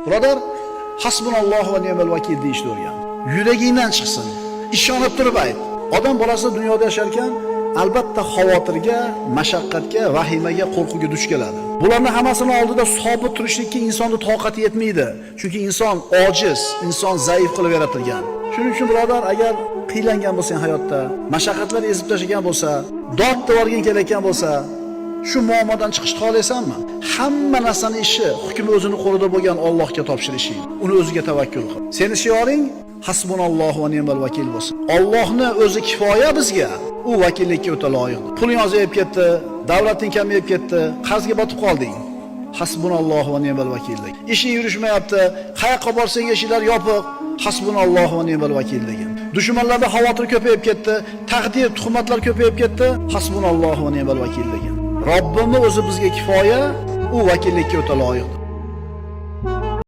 Birodar, hasbunallohu va ni'mal vakil deyishni o'rgan. Yuragingdan chiqsin. Ishonib turib ayt. Odam bolasi dunyoda yasharkan, albatta xavotirga, mashaqqatga, vahimaga, qo'rquvga duch keladi. Bularning hammasini oldida sobit turishlikka insonning toqati yetmaydi. Chunki inson ojiz, inson zaif qilib yaratilgan. Shuning uchun birodar, agar qiylangan bo'lsang hayotda, mashaqqatlar ezib tashlagan bo'lsa, dod devorgin kelayotgan bo'lsa, shu muammodan chiqishni xohlaysanmi? Hamma narsani ishi, hukmi o'zini qo'lida bo'lgan Allohga topshirishing. Uni o'ziga tavakkul qil. Seni shioring hasbunallohu va ni'mal vakil bo'lsin. Allohni o'zi kifoya bizga. U vakillikka o'ta loyiq. Puling ozayib ketdi, davlating kamayib ketdi, qarzga botib qolding. Hasbunallohu va ni'mal vakillik. Ishing yurishmayapti, qayoqqa borsang eshiklar yopiq. Hasbunallohu va ni'mal vakillik. Dushmanlarda xavotir ko'payib ketdi, taqdir, tuhmatlar ko'payib ketdi. Hasbunallohu va ni'mal vakillik. Robbimiz o'zi bizga kifoya, u vakillikka o'ta loyiq.